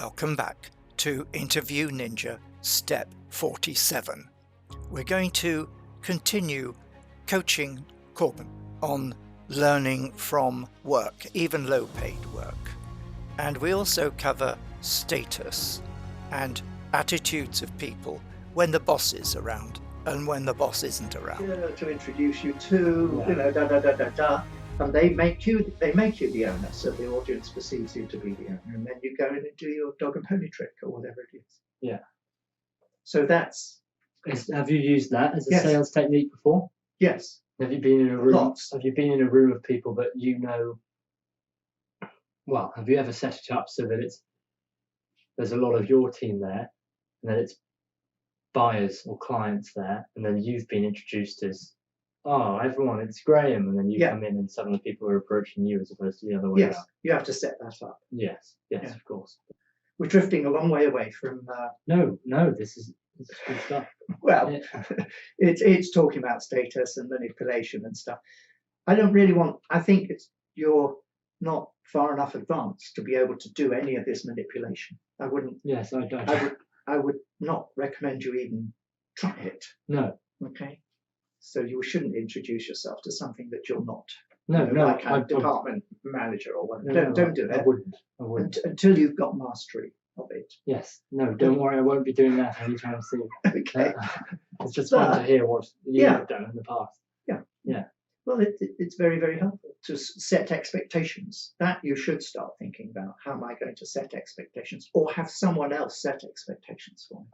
Welcome back to Interview Ninja Step 47. We're going to continue coaching Corbin on learning from work, even low-paid work. And we also cover status and attitudes of people when the boss is around and when the boss isn't around. To introduce you to, and they make you the owner, so the audience perceives you to be the owner, and then you go in and do your dog and pony trick or whatever it is. Yeah. So that's. Have you used that as a Yes. sales technique before? Yes. Have you been in a room? Lots. Have you been in a room of people that you know? Well, have you ever set it up so that there's a lot of your team there, and then it's buyers or clients there, and then you've been introduced as, oh, everyone, it's Graham, and then you come in and suddenly people are approaching you as opposed to the other way Yes, around. you have to set that up. Yes, Yeah. of course. We're drifting a long way away from. No, this is good stuff. Well, Yeah. it's talking about status and manipulation and stuff. I don't really want. I think you're not far enough advanced to be able to do any of this manipulation. I wouldn't. Yes, I don't. I would not recommend you even try it. No. Okay. So you shouldn't introduce yourself to something that you're not. No, like a department manager or whatever. Don't do it. I wouldn't. Until you've got mastery of it. Yes. No, don't worry. I won't be doing that anytime soon. Okay. It's just fun to hear what you have done in the past. Yeah. Yeah. Well, it's very, very helpful to set expectations. That you should start thinking about. How am I going to set expectations, or have someone else set expectations for me?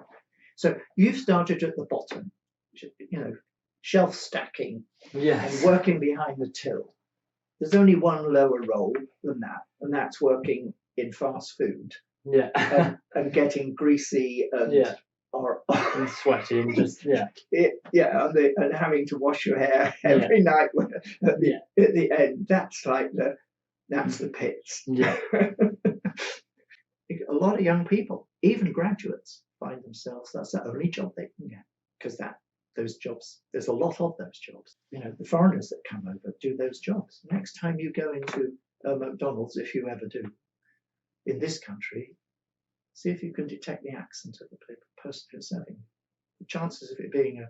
So you've started at the bottom, shelf stacking and working behind the till. There's only one lower role than that, and that's working in fast food. Yeah. and getting greasy and and sweaty and just and having to wash your hair every night at the end. That's like that's the pits. Yeah. A lot of young people, even graduates, find themselves that's the only job they can get, because those jobs, there's a lot of those jobs. The foreigners that come over do those jobs. Next time you go into McDonald's, if you ever do, in this country, see if you can detect the accent of the person who's serving. The chances of it being an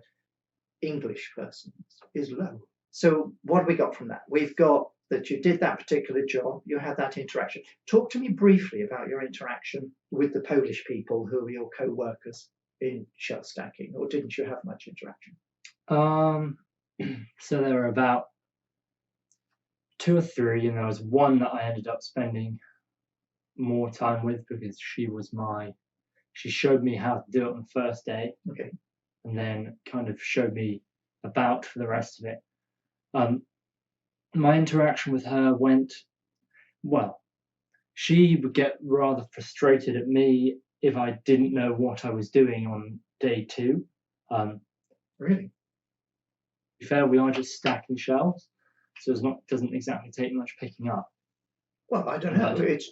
English person is low. So what have we got from that? We've got that you did that particular job, you had that interaction. Talk to me briefly about your interaction with the Polish people who were your co-workers in shelf stacking, or didn't you have much interaction? So there were about 2 or 3, and there was one that I ended up spending more time with because she showed me how to do it on the first day. Okay. And then kind of showed me about for the rest of it. My interaction with her went well. She would get rather frustrated at me if I didn't know what I was doing on day 2. Really? To be fair, we are just stacking shelves, so doesn't exactly take much picking up. Well, I don't know. It's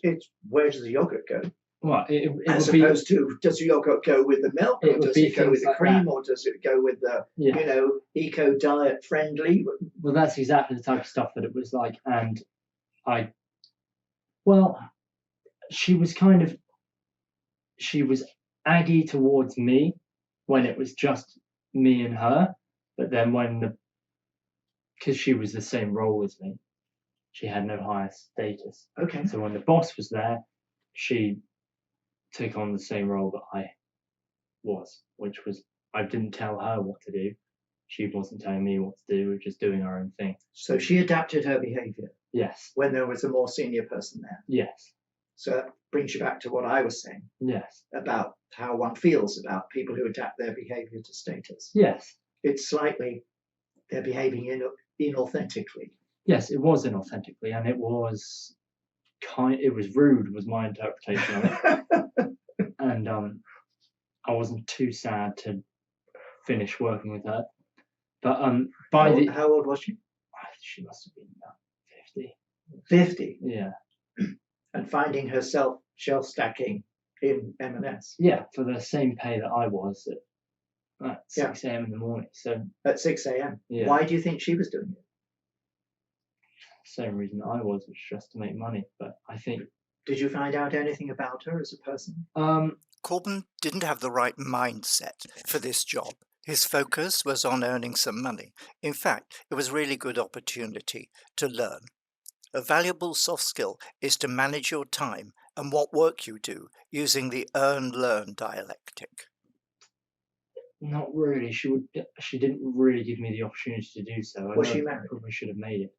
where does the yogurt go? Well, it as opposed to, does the yogurt go with the milk, or does it go with the cream, or does it go with the eco diet friendly? Well, that's exactly the type of stuff that it was like, and she was aggy towards me when it was just me and her, but then because she was the same role as me, she had no higher status. Okay. So when the boss was there, she took on the same role that I was, which was I didn't tell her what to do. She wasn't telling me what to do. We were just doing our own thing. So she adapted her behaviour. Yes. When there was a more senior person there. Yes. So that brings you back to what I was saying. Yes. About how one feels about people who adapt their behaviour to status. Yes. It's slightly they're behaving inauthentically. Yes, it was inauthentically, and it was rude, was my interpretation of it. And I wasn't too sad to finish working with her. But how old was she? She must have been about 50. 50? Yeah. And finding herself shelf stacking in M&S. Yeah, for the same pay that I was at 6 a.m. in the morning. So at 6 a.m. Yeah. Why do you think she was doing it? Same reason I was, which was just to make money. But I think Did you find out anything about her as a person? Corbyn didn't have the right mindset for this job. His focus was on earning some money. In fact, it was a really good opportunity to learn. A valuable soft skill is to manage your time and what work you do using the earn-learn dialectic. Not really. She didn't really give me the opportunity to do so. Was know she I married? probably should have made it.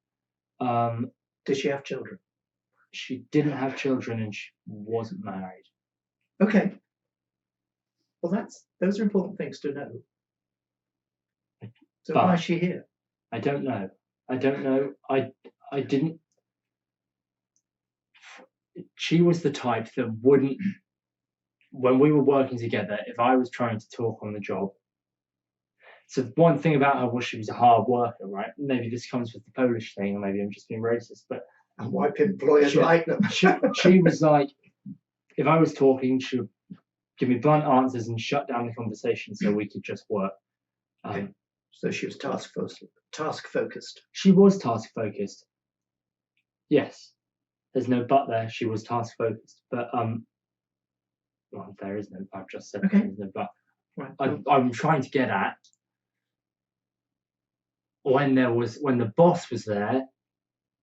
Did she have children? She didn't have children and she wasn't married. Okay. Well, those are important things to know. So But why is she here? I don't know. I didn't. She was the type that wouldn't. When we were working together, if I was trying to talk on the job. So one thing about her was she was a hard worker, right? Maybe this comes with the Polish thing, or maybe I'm just being racist, but And why employers like them? she was like, if I was talking, she would give me blunt answers and shut down the conversation so we could just work. Okay. So she was task focused. She was task focused. Yes. There's no but there. She was task focused. But well, there is no. I've just said Okay. There's no but. Right. I'm trying to get at when the boss was there.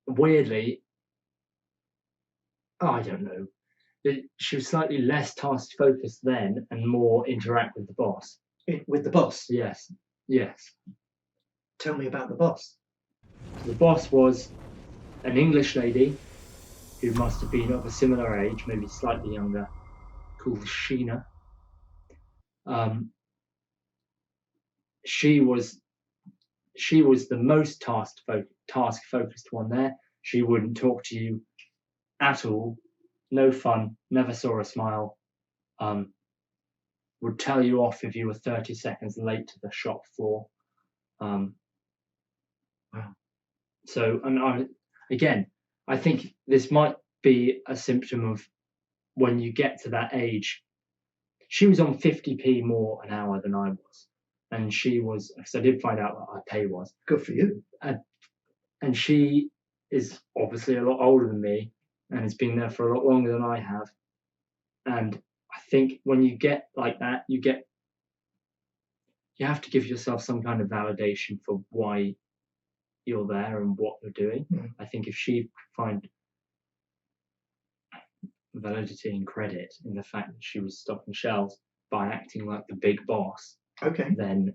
Weirdly, I don't know. She was slightly less task focused then and more interact with the boss. With the boss? Yes. Tell me about the boss. The boss was an English lady who must have been of a similar age, maybe slightly younger, called Sheena. She was the most task focused one there. She wouldn't talk to you at all. No fun. Never saw a smile. Would tell you off if you were 30 seconds late to the shop floor. Wow. So, and I think this might be a symptom of when you get to that age. She was on 50p more an hour than I was, and she was. Because I did find out what her pay was. Good for you. And she is obviously a lot older than me, and has been there for a lot longer than I have. And I think when you get like that, you have to give yourself some kind of validation for why you're there and what you're doing. I think if she could find validity and credit in the fact that she was stocking shelves by acting like the big boss, okay, then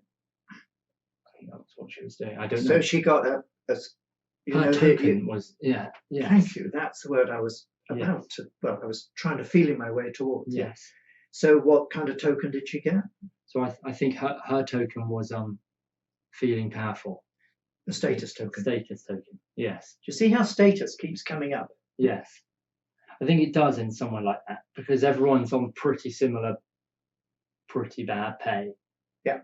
I think that's what she was doing. I don't know. So she got a her token was Thank you. That's the word I was about to. Well, I was trying to feeling my way towards. Yes. So what kind of token did she get? So I think her token was feeling powerful. The status token. Status token. Yes. Do you see how status keeps coming up? Yes. I think it does in somewhere like that because everyone's on pretty similar, pretty bad pay. Yeah.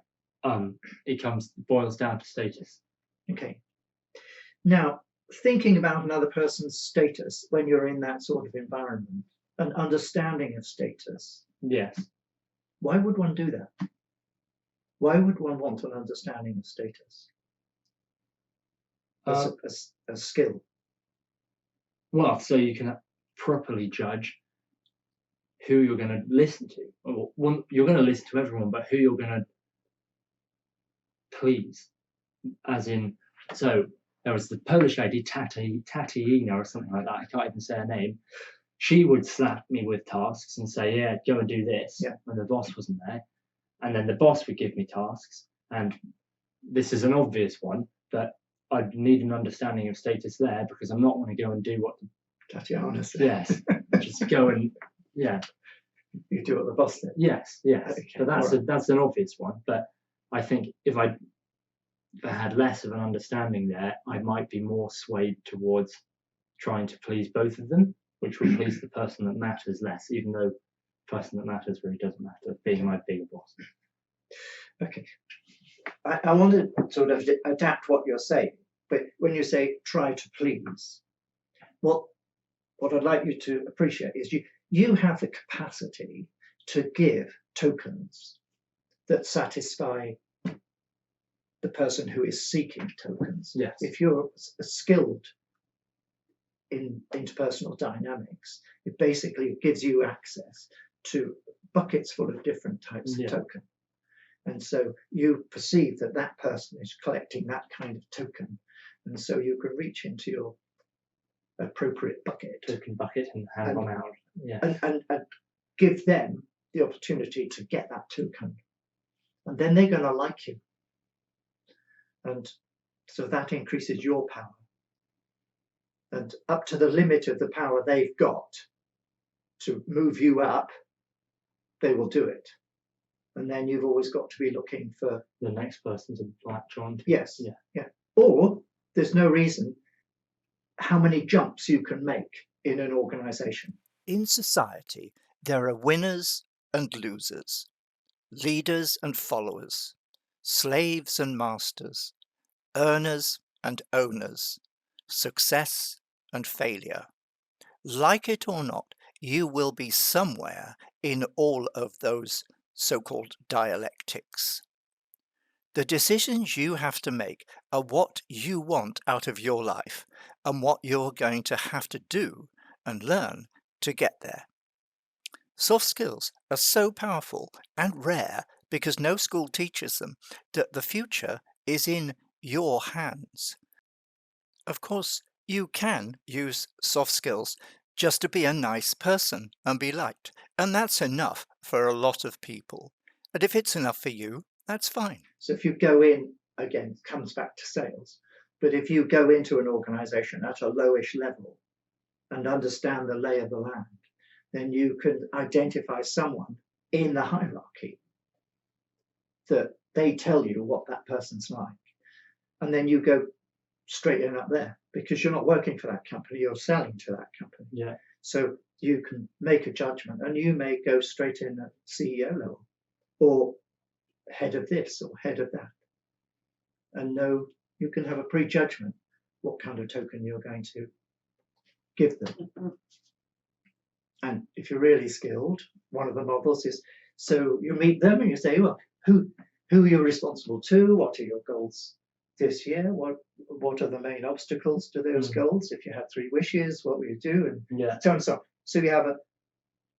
It boils down to status. Okay. Now, thinking about another person's status when you're in that sort of environment, an understanding of status. Yes. Why would one do that? Why would one want an understanding of status? A skill. Well, so you can properly judge who you're going to listen to. You're going to listen to everyone, but who you're going to please. As in, so there was the Polish lady, Tatiina or something like that. I can't even say her name. She would slap me with tasks and say, yeah, go and do this when the boss wasn't there. And then the boss would give me tasks. And this is an obvious one, but I'd need an understanding of status there because I'm not going to go and do what Tatiana said. Yes. Just go and, You do what the boss did. Yes. Okay, But that's an obvious one. But I think if I had less of an understanding there, I might be more swayed towards trying to please both of them, which will please the person that matters less, even though the person that matters really doesn't matter, being my bigger boss. Okay. I want to sort of adapt what you're saying, but when you say try to please, what I'd like you to appreciate is you have the capacity to give tokens that satisfy the person who is seeking tokens. Yes. If you're a skilled in interpersonal dynamics, it basically gives you access to buckets full of different types of token. And so you perceive that that person is collecting that kind of token. And so you can reach into your appropriate bucket. Token bucket and hand them out. Yeah. And give them the opportunity to get that token. And then they're going to like you. And so that increases your power. And up to the limit of the power they've got to move you up, they will do it. And then you've always got to be looking for the next person to latch on to. Yes. Yeah. Or there's no reason how many jumps you can make in an organization. In society, there are winners and losers, leaders and followers, slaves and masters, earners and owners, success and failure. Like it or not, you will be somewhere in all of those so-called dialectics. The decisions you have to make are what you want out of your life and what you're going to have to do and learn to get there. Soft skills are so powerful and rare because no school teaches them that the future is in your hands. Of course, you can use soft skills just to be a nice person and be liked, and that's enough for a lot of people. And if it's enough for you, that's fine. So if you go in, again, it comes back to sales, but if you go into an organization at a lowish level and understand the lay of the land, then you can identify someone in the hierarchy that they tell you what that person's like. And then you go straight in up there because you're not working for that company, you're selling to that company. Yeah. So you can make a judgment and you may go straight in at CEO level or head of this or head of that. And know you can have a prejudgment what kind of token you're going to give them. And if you're really skilled, one of the models is, so you meet them and you say, well, who are you responsible to? What are your goals this year? What are the main obstacles to those goals? If you had 3 wishes, what will you do? And so on and so on. So we have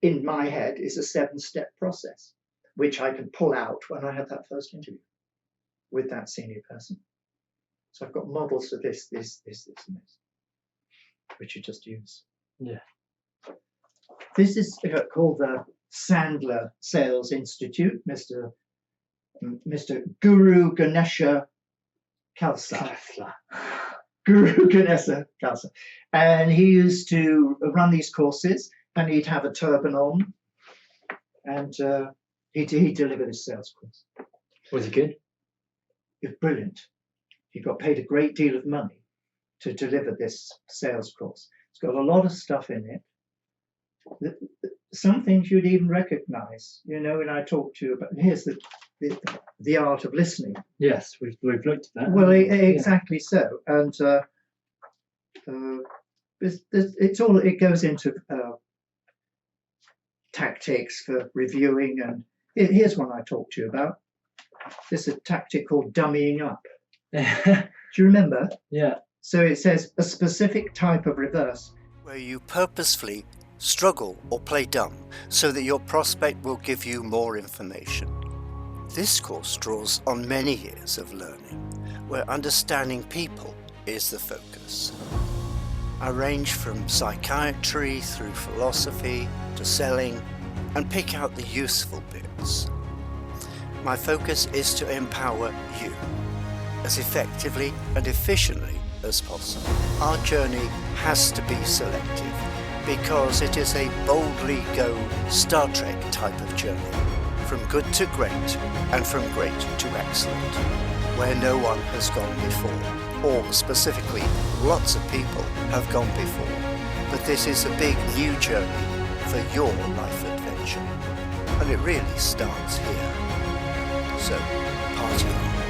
in my head is a 7-step process, which I can pull out when I have that first interview with that senior person. So I've got models of this, and this, which you just use. Yeah. This is called the Sandler Sales Institute, Mr. Guru Ganesha Khalsa. Guru Ganesha Khalsa. And he used to run these courses and he'd have a turban on and he delivered his sales course. Was he good? He was brilliant. He got paid a great deal of money to deliver this sales course. It's got a lot of stuff in it. Some things you'd even recognize, when I talk to you about, here's the art of listening. Yes, we've looked at that. Well, exactly so. And it goes into tactics for reviewing. And here's one I talked to you about. This is a tactic called dummying up. Do you remember? Yeah. So it says a specific type of reverse. Where you purposefully struggle or play dumb so that your prospect will give you more information. This course draws on many years of learning, where understanding people is the focus. I range from psychiatry through philosophy to selling and pick out the useful bits. My focus is to empower you as effectively and efficiently as possible. Our journey has to be selective because it is a boldly go Star Trek type of journey, from good to great and from great to excellent, where no one has gone before, or specifically lots of people have gone before. But this is a big new journey for your life adventure, and it really starts here. So, party on.